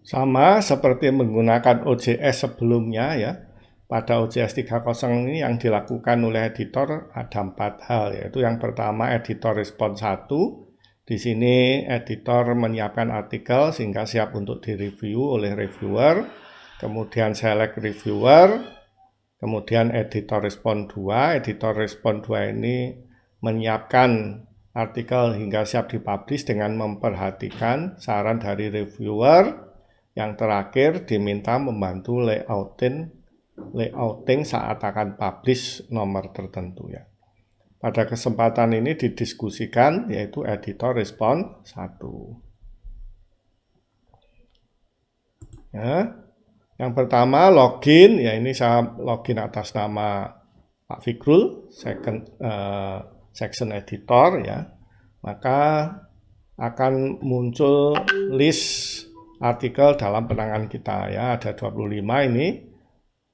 Sama seperti menggunakan OJS sebelumnya ya. Pada OJS 3.0 ini yang dilakukan oleh editor ada 4 hal, yaitu yang pertama editor respons 1. Di sini editor menyiapkan artikel sehingga siap untuk direview oleh reviewer. Kemudian select reviewer. Kemudian editor respon 2. Editor respon 2 ini menyiapkan artikel hingga siap dipublish dengan memperhatikan saran dari reviewer. Yang terakhir diminta membantu layouting saat akan publish nomor tertentu ya. Pada kesempatan ini didiskusikan yaitu editor respon 1. Ya. Yang pertama login, ya ini saya login atas nama Pak Fikrul, section editor ya. Maka akan muncul list artikel dalam penangan kita ya, ada 25 ini.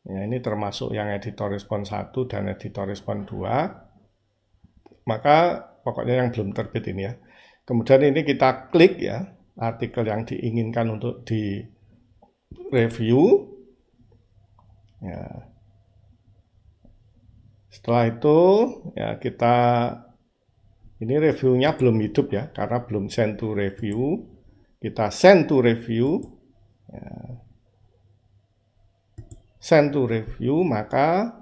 Ya, ini termasuk yang editor respon 1 dan editor respon 2. Maka pokoknya yang belum terbit ini ya. Kemudian ini kita klik ya, artikel yang diinginkan untuk di review. Ya. Setelah itu ya kita ini reviewnya belum hidup ya, karena belum send to review. Kita send to review. Ya. Send to review, maka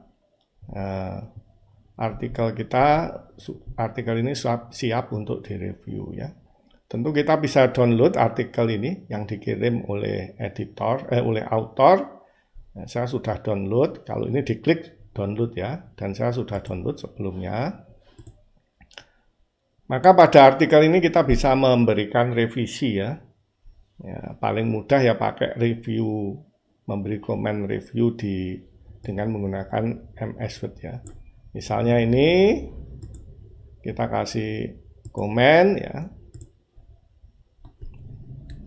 artikel ini siap untuk direview ya. Tentu kita bisa download artikel ini yang dikirim oleh oleh author. Nah, saya sudah download. Kalau ini diklik download ya, dan saya sudah download sebelumnya. Maka pada artikel ini kita bisa memberikan revisi ya. Ya, paling mudah ya pakai review, memberi komen review dengan menggunakan MS Word ya. Misalnya ini kita kasih komen ya,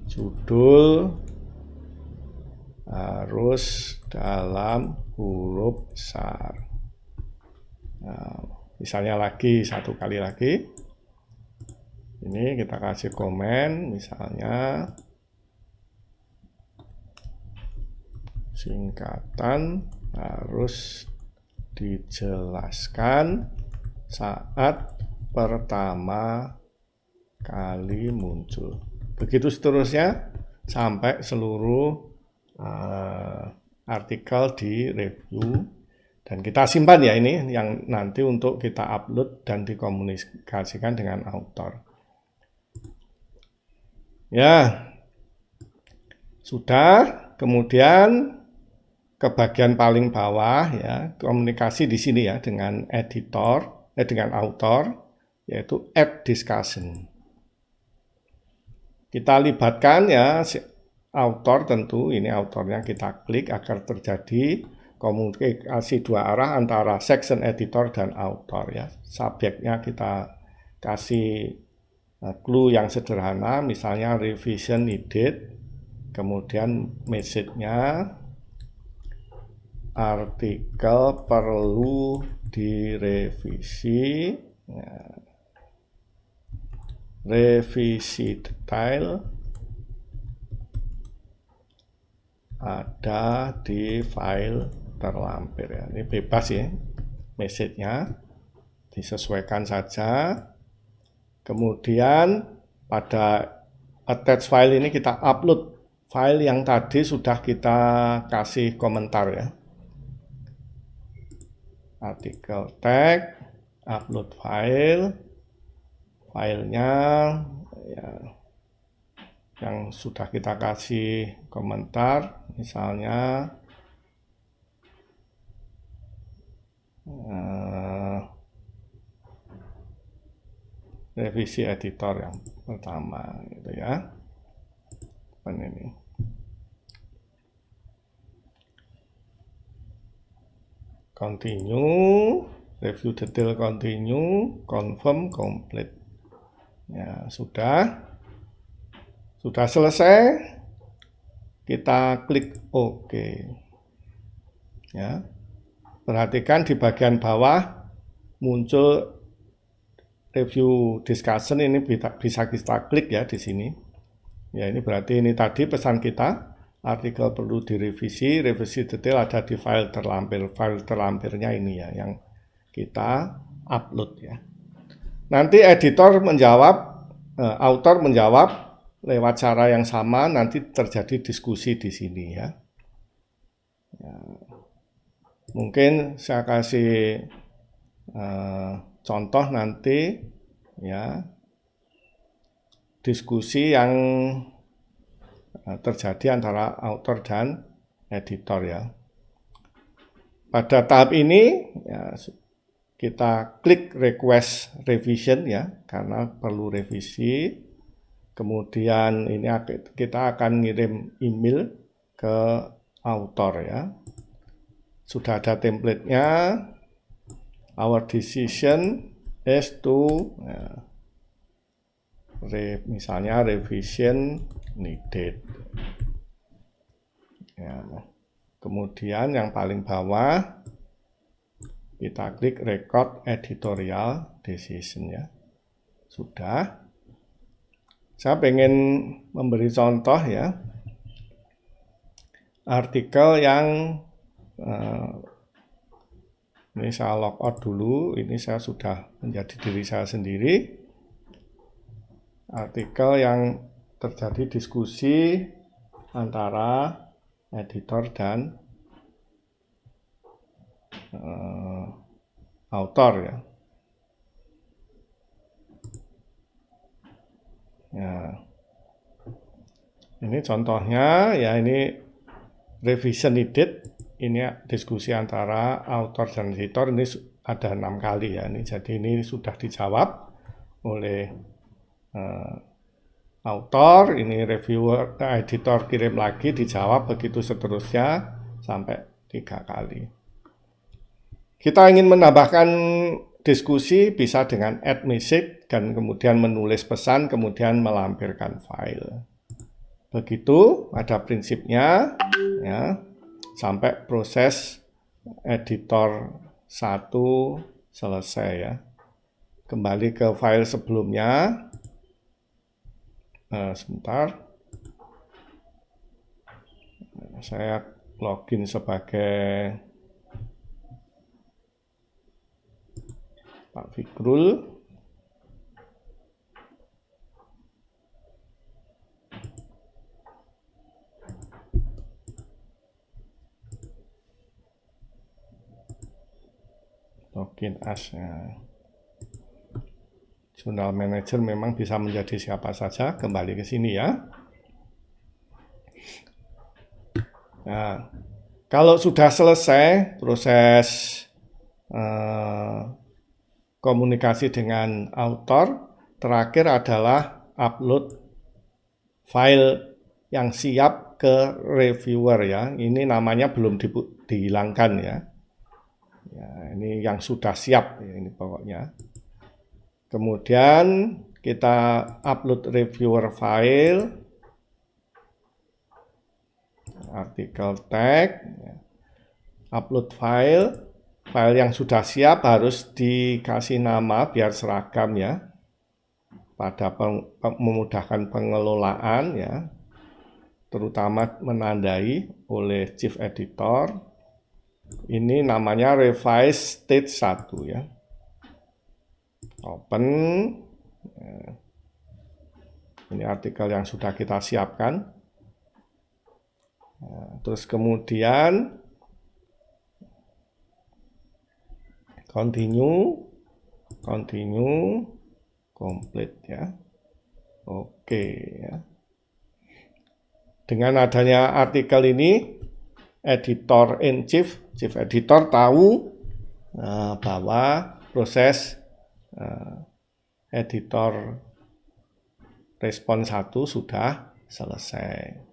judul harus dalam huruf besar. Nah, misalnya lagi satu kali lagi, ini kita kasih komen misalnya singkatan harus dijelaskan saat pertama kali muncul. Begitu seterusnya sampai seluruh artikel di review, dan kita simpan ya ini yang nanti untuk kita upload dan dikomunikasikan dengan author. Ya, sudah. Kemudian ke bagian paling bawah ya, komunikasi di sini ya dengan dengan author, yaitu add discussion. Kita libatkan ya author, tentu ini authornya kita klik agar terjadi komunikasi dua arah antara section editor dan author ya. Subjeknya kita kasih clue yang sederhana, misalnya revision needed, kemudian message-nya artikel perlu direvisi, ya. Revisi detail ada di file terlampir ya. Ini bebas ya, message-nya disesuaikan saja. Kemudian pada attach file ini kita upload file yang tadi sudah kita kasih komentar ya. Artikel tag, upload file, filenya ya, yang sudah kita kasih komentar, misalnya revisi editor yang pertama gitu ya. Ini continue, review detail continue, confirm complete. Ya, sudah selesai. Kita klik OK. Ya. Perhatikan di bagian bawah muncul review discussion, ini bisa kita klik ya di sini. Ya, ini berarti ini tadi pesan kita. artikel perlu direvisi, revisi detail ada di file terlampir. File terlampirnya ini ya, yang kita upload ya. Nanti editor menjawab, author menjawab lewat cara yang sama, nanti terjadi diskusi di sini ya. Mungkin saya kasih contoh nanti ya, diskusi yang terjadi antara author dan editor ya. Pada tahap ini ya, kita klik request revision ya, karena perlu revisi. Kemudian ini kita akan ngirim email ke author ya. Sudah ada template-nya. Our decision is to misalnya revision needed. Ya. Kemudian yang paling bawah kita klik record editorial decision ya. Sudah. Saya pengen memberi contoh ya. Artikel yang ini saya logout dulu. Ini saya sudah menjadi diri saya sendiri. Artikel yang terjadi diskusi antara editor dan author ya. Ya. Ini contohnya ya, ini revision needed. Ini diskusi antara author dan editor, ini ada 6 kali ya. Ini jadi ini sudah dijawab oleh author, ini reviewer, editor kirim lagi, dijawab, begitu seterusnya sampai 3 kali. Kita ingin menambahkan diskusi, bisa dengan add message dan kemudian menulis pesan, kemudian melampirkan file. Begitu ada prinsipnya ya, sampai proses editor 1 selesai ya. Kembali ke file sebelumnya. Sebentar. Saya login sebagai Pak Fikrul. Login as ya. Journal Manager memang bisa menjadi siapa saja. Kembali ke sini ya. Nah, kalau sudah selesai proses komunikasi dengan author, terakhir adalah upload file yang siap ke reviewer ya. Ini namanya belum dihilangkan ya. Ya, ini yang sudah siap ya, ini pokoknya. Kemudian kita upload reviewer file, artikel tag, upload file. File yang sudah siap harus dikasih nama biar seragam ya, pada memudahkan pengelolaan ya, terutama menandai oleh Chief Editor. Ini namanya revise stage 1 ya. Open. Ini artikel yang sudah kita siapkan. Terus kemudian continue, complete ya. Oke ya. Dengan adanya artikel ini, editor in chief editor tahu bahwa proses editor respon 1 sudah selesai.